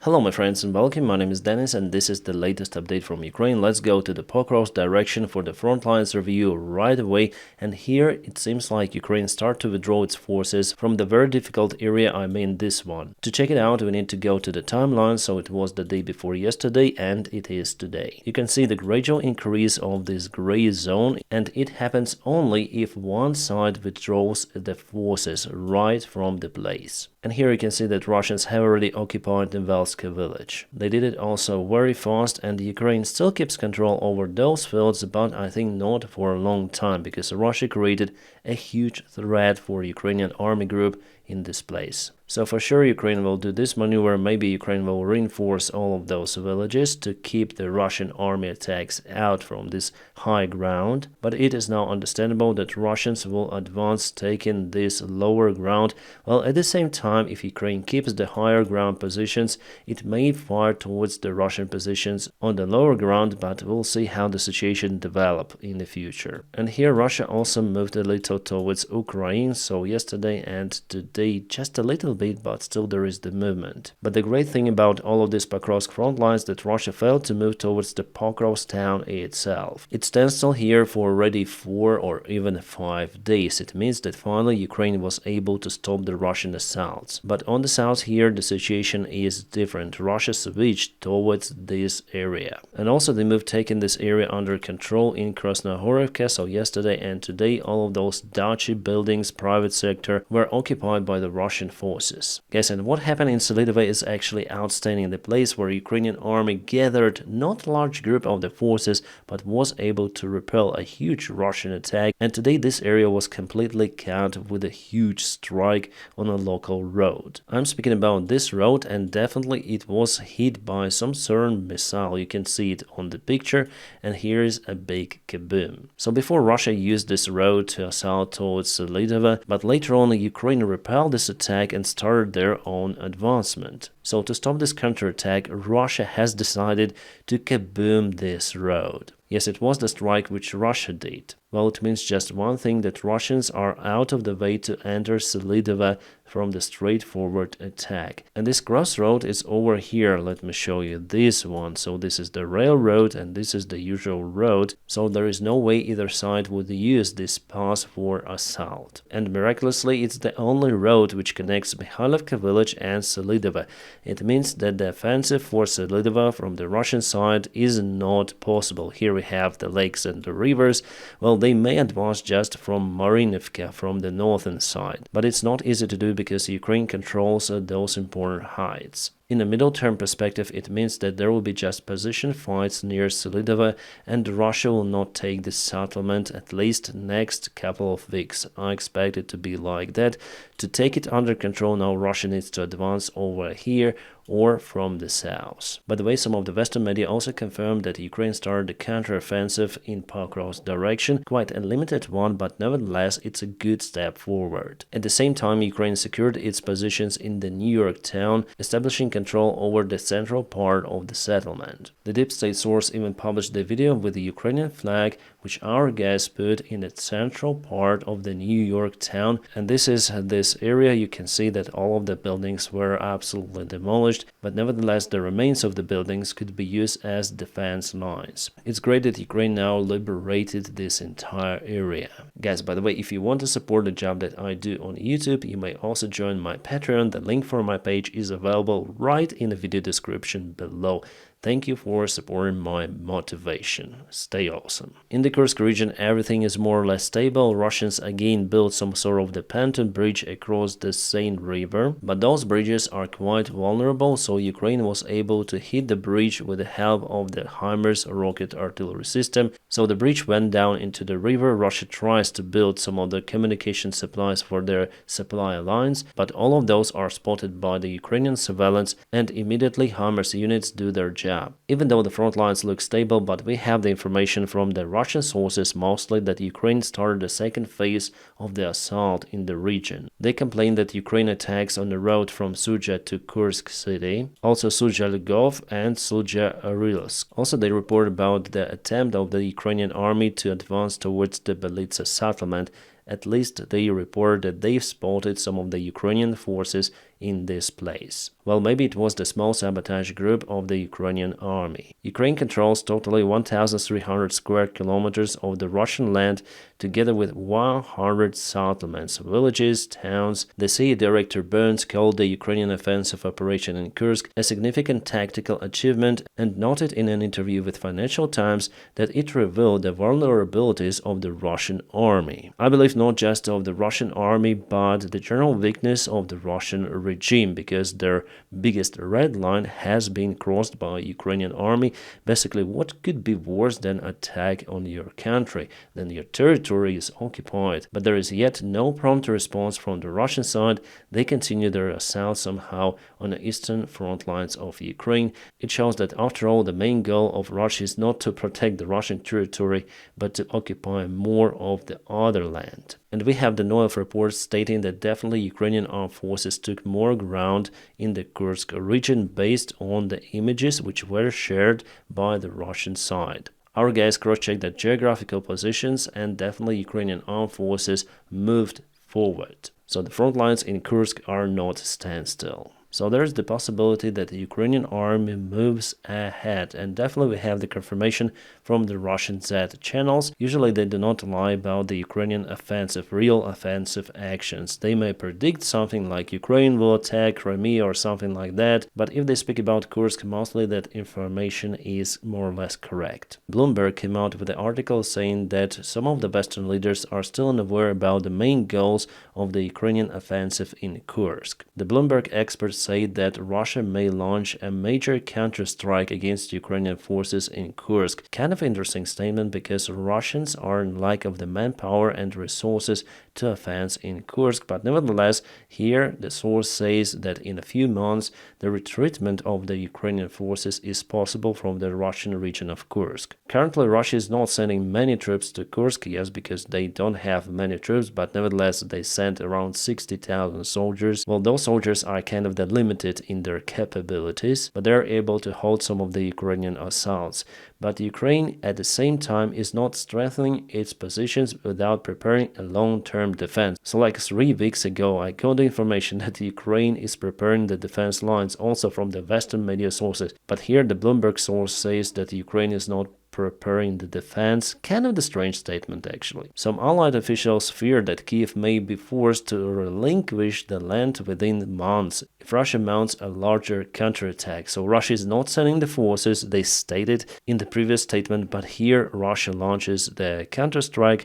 Hello my friends and welcome, my name is Dennis and this is the latest update from Ukraine. Let's go to the Pokrovsk direction for the front lines review right away, and here it seems like Ukraine start to withdraw its forces from the very difficult area, I mean this one. To check it out we need to go to the timeline, so it was the day before yesterday and it is today. You can see the gradual increase of this gray zone, and it happens only if one side withdraws the forces right from the place. And here you can see that Russians have already occupied the Velska village. They did it also very fast, and Ukraine still keeps control over those fields, but I think not for a long time, because Russia created a huge threat for Ukrainian army group in this place. So for sure Ukraine will do this maneuver. Maybe Ukraine will reinforce all of those villages to keep the Russian army attacks out from this high ground. But it is now understandable that Russians will advance taking this lower ground, while at the same time if Ukraine keeps the higher ground positions, it may fire towards the Russian positions on the lower ground, but we'll see how the situation develops in the future. And here Russia also moved a little towards Ukraine, so yesterday and today just a little bit, but still there is the movement. But the great thing about all of this Pokrovsk front lines that Russia failed to move towards the Pokrovsk town itself. It stands still here for already 4 or even 5 days. It means that finally Ukraine was able to stop the Russian assaults. But on the south here the situation is different. Russia switched towards this area. And also they moved taking this area under control in Krasnohorivka, so yesterday and today all of those dacha buildings, private sector, were occupied by the Russian forces. Guys, and what happened in Selidova is actually outstanding. The place where Ukrainian army gathered not a large group of the forces, but was able to repel a huge Russian attack, and today this area was completely cut with a huge strike on a local road. I'm speaking about this road, and definitely it was hit by some certain missile. You can see it on the picture, and here is a big kaboom. So before Russia used this road to assault towards Selidova, but later on Ukraine repelled this attack and started their own advancement. So to stop this counterattack, Russia has decided to kaboom this road. Yes, it was the strike which Russia did. Well, it means just one thing, that Russians are out of the way to enter Selidova from the straightforward attack. And this crossroad is over here. Let me show you this one. So this is the railroad and this is the usual road. So there is no way either side would use this pass for assault. And miraculously, it's the only road which connects Mikhailivka village and Selidova. It means that the offensive for Selidova from the Russian side is not possible. Here we have the lakes and the rivers. Well, they may advance just from Marinivka, from the northern side. But it's not easy to do because Ukraine controls those important heights. In a middle-term perspective, it means that there will be just position fights near Selidova, and Russia will not take this settlement at least next couple of weeks. I expect it to be like that. To take it under control now, Russia needs to advance over here or from the south. By the way, some of the Western media also confirmed that Ukraine started the counter-offensive in Pokrovsk direction, quite a limited one, but nevertheless it's a good step forward. At the same time, Ukraine secured its positions in the New York town, establishing control over the central part of the settlement. The deep state source even published the video with the Ukrainian flag, which our guys put in the central part of the New York town, and this is this area. You can see that all of the buildings were absolutely demolished, but nevertheless the remains of the buildings could be used as defense lines. It's great that Ukraine now liberated this entire area. Guys, by the way, if you want to support the job that I do on YouTube, you may also join my Patreon. The link for my page is available right in the video description below. Thank you for supporting my motivation. Stay awesome. In the Kursk region, everything is more or less stable. Russians again built some sort of the pontoon bridge across the Seine River, but those bridges are quite vulnerable, so Ukraine was able to hit the bridge with the help of the HIMARS rocket artillery system. So the bridge went down into the river. Russia tries to build some of the communication supplies for their supply lines, but all of those are spotted by the Ukrainian surveillance, and immediately HIMARS units do their job. Even though the front lines look stable, but we have the information from the Russian sources mostly that Ukraine started the second phase of the assault in the region. They complain that Ukraine attacks on the road from Sudzha to Kursk city, also Sudzha-Lgov and Sudzha-Rilsk. Also they report about the attempt of the Ukrainian army to advance towards the Belitsa settlement. At least they report that they've spotted some of the Ukrainian forces in this place. Well, maybe it was the small sabotage group of the Ukrainian army. Ukraine controls totally 1,300 square kilometers of the Russian land, together with 100 settlements, villages, towns. The CIA director Burns called the Ukrainian offensive operation in Kursk a significant tactical achievement and noted in an interview with Financial Times that it revealed the vulnerabilities of the Russian army. I believe not just of the Russian army, but the general weakness of the Russian regime, because their biggest red line has been crossed by Ukrainian army. Basically, what could be worse than attack on your country, then your territory is occupied? But there is yet no prompt response from the Russian side. They continue their assault somehow on the eastern front lines of Ukraine. It shows that after all, the main goal of Russia is not to protect the Russian territory, but to occupy more of the other land. And we have the Noyev report stating that definitely Ukrainian armed forces took more ground in the Kursk region based on the images which were shared by the Russian side. Our guys cross-checked the geographical positions, and definitely Ukrainian armed forces moved forward. So the front lines in Kursk are not standstill. So there's the possibility that the Ukrainian army moves ahead, and definitely we have the confirmation from the Russian Z channels. Usually they do not lie about the Ukrainian offensive, real offensive actions. They may predict something like Ukraine will attack Crimea or something like that, but if they speak about Kursk, mostly that information is more or less correct. Bloomberg came out with an article saying that some of the Western leaders are still unaware about the main goals of the Ukrainian offensive in Kursk. The Bloomberg experts say that Russia may launch a major counterstrike against Ukrainian forces in Kursk. Kind of interesting statement, because Russians are in lack of the manpower and resources to offense in Kursk, but nevertheless, here the source says that in a few months the retreatment of the Ukrainian forces is possible from the Russian region of Kursk. Currently, Russia is not sending many troops to Kursk, yes, because they don't have many troops, but nevertheless they sent around 60,000 soldiers. Well, those soldiers are kind of the limited in their capabilities, but they're able to hold some of the Ukrainian assaults. But Ukraine at the same time is not strengthening its positions without preparing a long-term defense. So like 3 weeks ago, I got the information that Ukraine is preparing the defense lines also from the Western media sources. But here the Bloomberg source says that Ukraine is not preparing the defense. Kind of the strange statement, actually. Some Allied officials fear that Kiev may be forced to relinquish the land within months if Russia mounts a larger counterattack. So Russia is not sending the forces, they stated in the previous statement, but here Russia launches the counterstrike.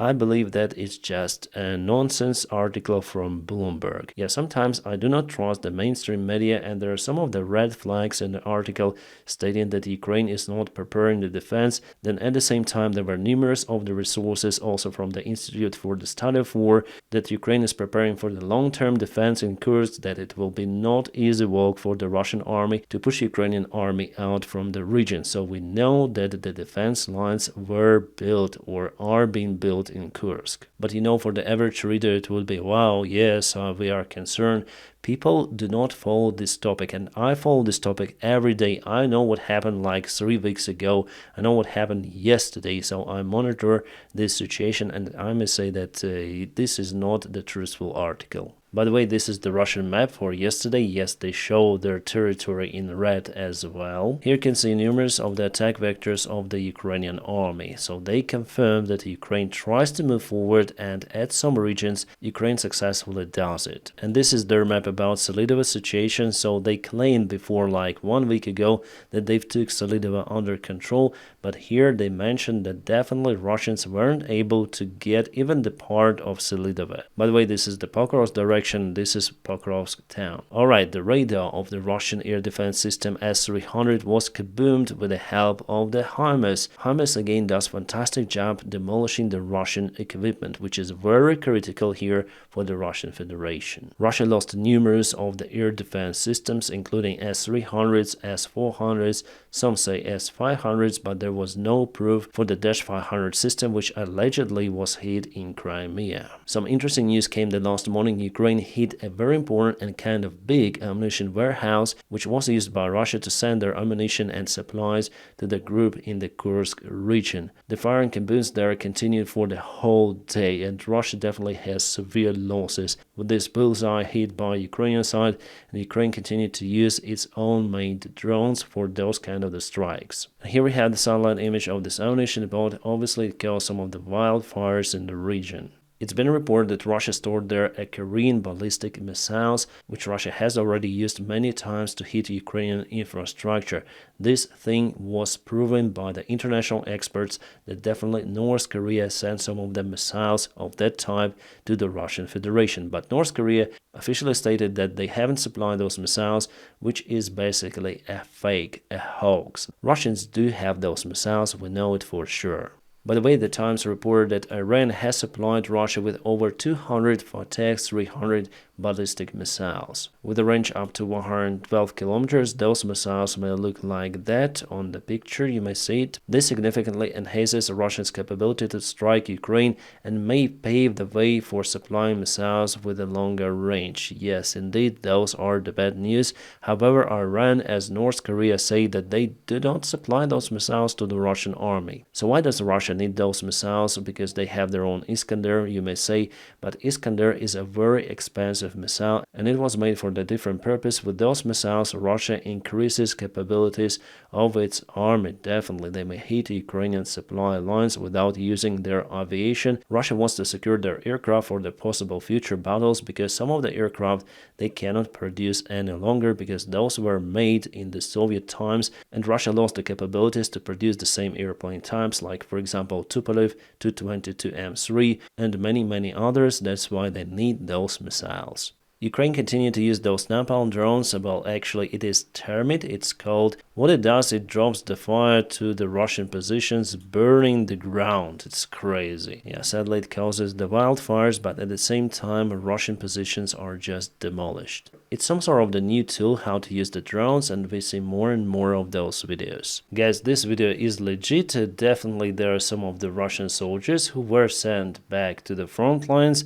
I believe that it's just a nonsense article from Bloomberg. Yeah, sometimes I do not trust the mainstream media, and there are some of the red flags in the article stating that Ukraine is not preparing the defense. Then at the same time, there were numerous of the resources also from the Institute for the Study of War that Ukraine is preparing for the long-term defense in Kursk, that it will be not easy work for the Russian army to push Ukrainian army out from the region. So we know that the defense lines were built or are being built in Kursk. But you know, for the average reader it will be, wow, yes, we are concerned. People do not follow this topic, and I follow this topic every day. I know what happened like 3 weeks ago. I know what happened yesterday, so I monitor this situation, and I may say that this is not the truthful article. By the way, this is the Russian map for yesterday. Yes, they show their territory in red as well. Here you can see numerous of the attack vectors of the Ukrainian army. So they confirm that Ukraine tries to move forward, and at some regions, Ukraine successfully does it. And this is their map about Selidovo situation. So they claimed before, like 1 week ago, that they've took Selidovo under control. But here they mentioned that definitely Russians weren't able to get even the part of Selidovo. By the way, this is the Pokrovsk direction. This is Pokrovsk town. Alright, the radar of the Russian air defense system S-300 was kaboomed with the help of the HIMARS. HIMARS again does fantastic job demolishing the Russian equipment, which is very critical here for the Russian Federation. Russia lost numerous of the air defense systems, including S-300s, S-400s, some say S-500s, but there was no proof for the Dash 500 system, which allegedly was hit in Crimea. Some interesting news came the last morning. Ukraine Ukraine hit a very important and kind of big ammunition warehouse, which was used by Russia to send their ammunition and supplies to the group in the Kursk region. The firing caboose there continued for the whole day, and Russia definitely has severe losses with this bullseye hit by Ukrainian side, and Ukraine continued to use its own made drones for those kind of the strikes. Here we have the satellite image of this ammunition, but obviously it caused some of the wildfires in the region. It's been reported that Russia stored there a Korean ballistic missiles, which Russia has already used many times to hit Ukrainian infrastructure. This thing was proven by the international experts that definitely North Korea sent some of the missiles of that type to the Russian Federation. But North Korea officially stated that they haven't supplied those missiles, which is basically a fake, a hoax. Russians do have those missiles, we know it for sure. By the way, the Times reported that Iran has supplied Russia with over 200 Fateh 300 ballistic missiles. With a range up to 112 kilometers, those missiles may look like that on the picture, you may see it. This significantly enhances Russia's capability to strike Ukraine and may pave the way for supplying missiles with a longer range. Yes, indeed, those are the bad news. However, Iran as North Korea say that they do not supply those missiles to the Russian army. So why does Russia need those missiles? Because they have their own Iskander, you may say, but Iskander is a very expensive missile and it was made for the different purpose. With those missiles, Russia increases capabilities of its army. Definitely, they may hit Ukrainian supply lines without using their aviation. Russia wants to secure their aircraft for the possible future battles because some of the aircraft they cannot produce any longer because those were made in the Soviet times and Russia lost the capabilities to produce the same airplane types, like for example Tupolev, Tu-22 M3 and many others. That's why they need those missiles. Ukraine continued to use those napalm drones. Well, actually it is termite, it's called. What it does, it drops the fire to the Russian positions, burning the ground. It's crazy. Yeah, sadly it causes the wildfires, but at the same time Russian positions are just demolished. It's some sort of the new tool how to use the drones, and we see more and more of those videos. Guys, this video is legit. Definitely there are some of the Russian soldiers who were sent back to the front lines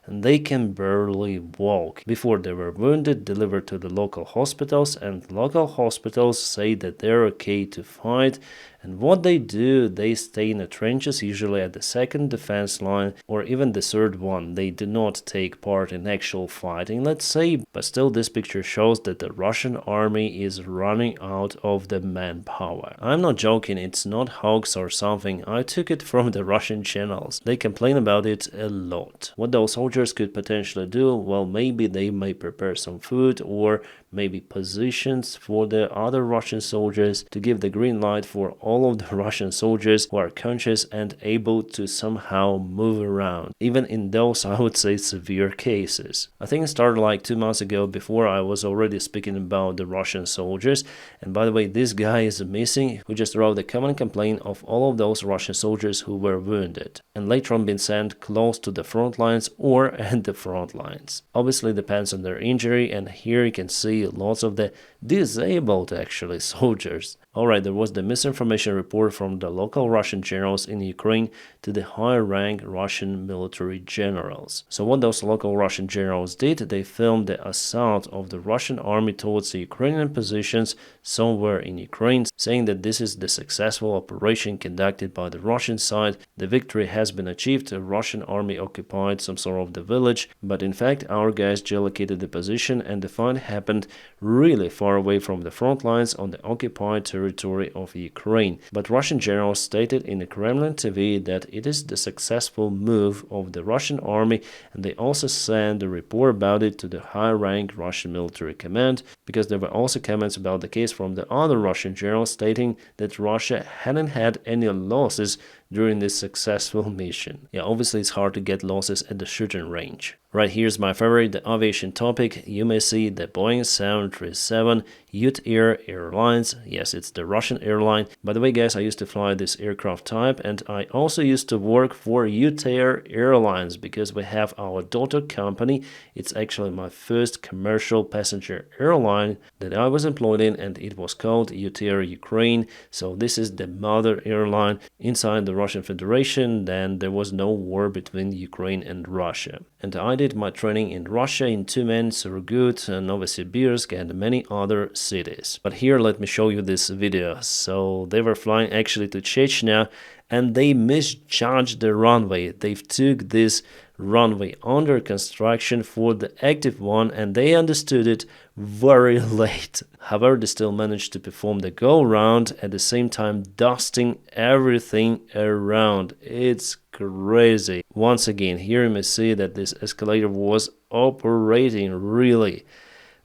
and they can barely walk. Before they were wounded, delivered to the local hospitals, and local hospitals say that they're okay to fight. And what they do, they stay in the trenches, usually at the second defense line or even the third one. They do not take part in actual fighting, let's say, but still this picture shows that the Russian army is running out of the manpower. I'm not joking, it's not hoax or something. I took it from the Russian channels. They complain about it a lot. What those soldiers could potentially do, well, maybe they may prepare some food or maybe positions for the other Russian soldiers to give the green light for all of the Russian soldiers who are conscious and able to somehow move around, even in those, I would say, severe cases. I think it started like 2 months ago before I was already speaking about the Russian soldiers. And by the way, this guy is missing who just wrote a common complaint of all of those Russian soldiers who were wounded and later on been sent close to the front lines or at the front lines. Obviously depends on their injury, and here you can see lots of the disabled actually soldiers. Alright, there was the misinformation report from the local Russian generals in Ukraine to the high-rank Russian military generals. So what those local Russian generals did, they filmed the assault of the Russian army towards the Ukrainian positions somewhere in Ukraine, saying that this is the successful operation conducted by the Russian side. The victory has been achieved, the Russian army occupied some sort of the village, but in fact our guys geolocated the position and the fight happened really far away from the front lines on the occupied territory of Ukraine. But Russian generals stated in the Kremlin TV that it is the successful move of the Russian army, and they also sent a report about it to the high-rank Russian military command, because there were also comments about the case from the other Russian generals stating that Russia hadn't had any losses during this successful mission. Yeah, obviously it's hard to get losses at the shooting range. Right, here's my favorite, the aviation topic. You may see the Boeing 737 Ut Air Airlines. Yes, it's the Russian airline. By the way, guys, I used to fly this aircraft type, and I also used to work for Ut Air Airlines because we have our daughter company. It's actually my first commercial passenger airline that I was employed in, and it was called Ut Air Ukraine. So this is the mother airline inside the Russian Federation. Then there was no war between Ukraine and Russia. And I did my training in Russia in Tyumen, Surgut, Novosibirsk, and many other cities. But here let me show you this video. So they were flying actually to Chechnya, and they misjudged the runway. They took this runway under construction for the active one, and they understood it very late. However, they still managed to perform the go-round, at the same time dusting everything around. It's crazy. Once again, here you may see that this escalator was operating really.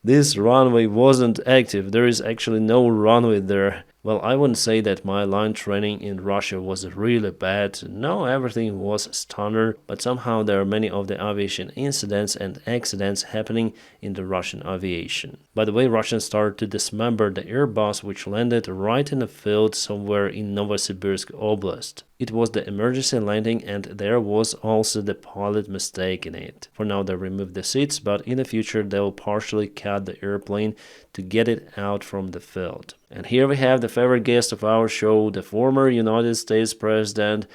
This runway wasn't active. There is actually no runway there. Well, I wouldn't say that my line training in Russia was really bad. No, everything was standard, but somehow there are many of the aviation incidents and accidents happening in the Russian aviation. By the way, Russians started to dismember the Airbus which landed right in a field somewhere in Novosibirsk Oblast. It was the emergency landing, and there was also the pilot mistake in it. For now they removed the seats, but in the future they will partially cut the airplane to get it out from the field. And here we have the favorite guest of our show, the former United States President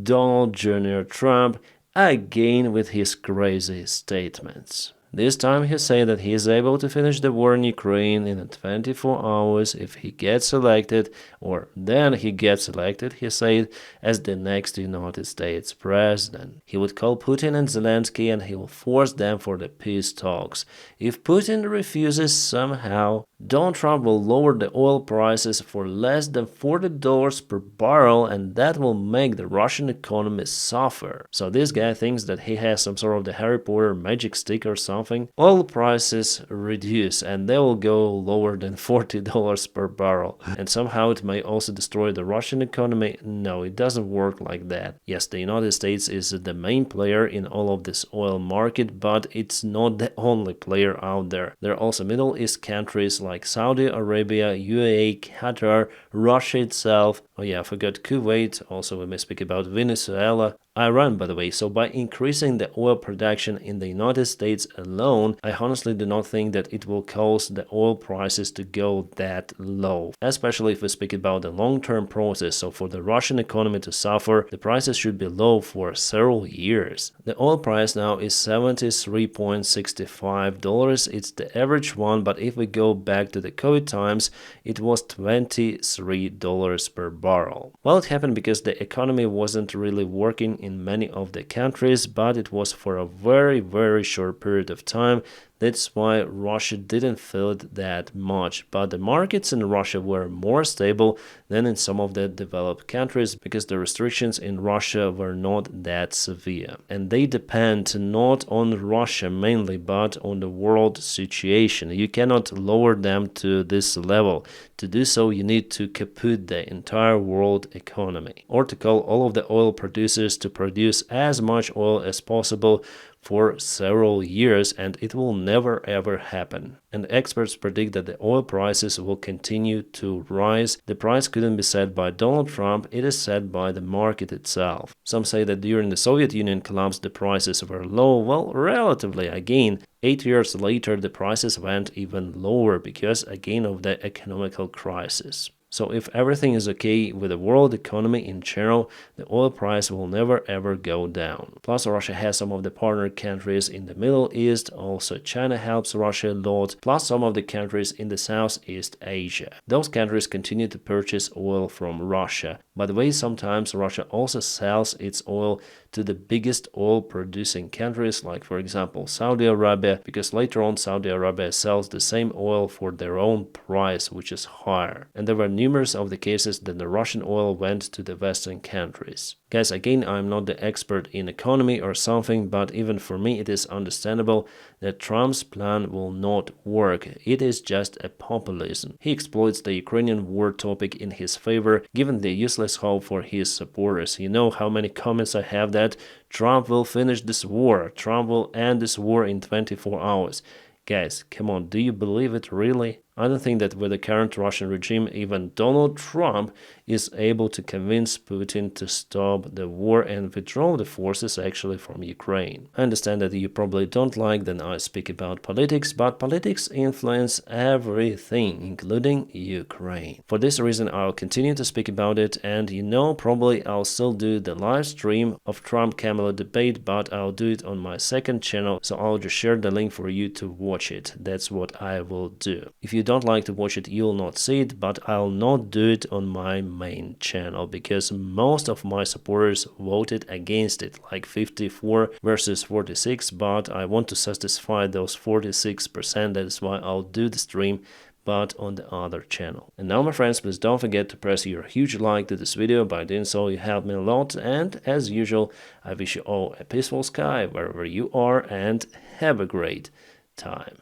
Donald Jr. Trump, again with his crazy statements. This time he said that he is able to finish the war in Ukraine in 24 hours if he gets elected, or then he gets elected, he said, as the next United States president. He would call Putin and Zelensky and he will force them for the peace talks. If Putin refuses somehow, Donald Trump will lower the oil prices for less than $40 per barrel, and that will make the Russian economy suffer. So this guy thinks that he has some sort of the Harry Potter magic stick or something. Oil prices reduce and they will go lower than $40 per barrel. And somehow it may also destroy the Russian economy. No, it doesn't work like that. Yes, the United States is the main player in all of this oil market, but it's not the only player out there. There are also Middle East countries like Saudi Arabia, UAE, Qatar, Russia itself. Oh yeah, I forgot Kuwait. Also we may speak about Venezuela, Iran, by the way. So by increasing the oil production in the United States alone, I honestly do not think that it will cause the oil prices to go that low, especially if we speak about the long-term process. So for the Russian economy to suffer, the prices should be low for several years. The oil price now is $73.65. It's the average one, but if we go back to the COVID times, it was $23 per barrel. Well, it happened because the economy wasn't really working in many of the countries, but it was for a very short period of time. That's why Russia didn't feel it that much, but the markets in Russia were more stable than in some of the developed countries because the restrictions in Russia were not that severe. And they depend not on Russia mainly, but on the world situation. You cannot lower them to this level. To do so, you need to kaput the entire world economy, or to call all of the oil producers to produce as much oil as possible for several years, and it will never ever happen. And experts predict that the oil prices will continue to rise. The price couldn't be set by Donald Trump, it is set by the market itself. Some say that during the Soviet Union collapse the prices were low. Well, relatively again. 8 years later the prices went even lower because again of the economical crisis. So if everything is okay with the world economy in general, the oil price will never ever go down. Plus Russia has some of the partner countries in the Middle East, also China helps Russia a lot, plus some of the countries in the Southeast Asia. Those countries continue to purchase oil from Russia. By the way, sometimes Russia also sells its oil to the biggest oil producing countries like for example Saudi Arabia, because later on Saudi Arabia sells the same oil for their own price, which is higher. And there were numerous of the cases that the Russian oil went to the Western countries. Guys, again, I'm not the expert in economy or something, but even for me it is understandable that Trump's plan will not work. It is just a populism. He exploits the Ukrainian war topic in his favor, given the useless hope for his supporters. You know how many comments I have that Trump will finish this war, Trump will end this war in 24 hours. Guys, come on, do you believe it really? I don't think that with the current Russian regime, even Donald Trump is able to convince Putin to stop the war and withdraw the forces actually from Ukraine. I understand that you probably don't like that I speak about politics, but politics influence everything, including Ukraine. For this reason, I'll continue to speak about it, and probably I'll still do the live stream of Trump-Kamala debate, but I'll do it on my second channel, so I'll just share the link for you to watch it. That's what I will do. If you don't like to watch it, you'll not see it, but I'll not do it on my main channel because most of my supporters voted against it, like 54 versus 46, but I want to satisfy those 46%. That is why I'll do the stream, but on the other channel. And now, my friends, please don't forget to press your huge like to this video. By doing so, you help me a lot, and as usual, I wish you all a peaceful sky wherever you are, and have a great time.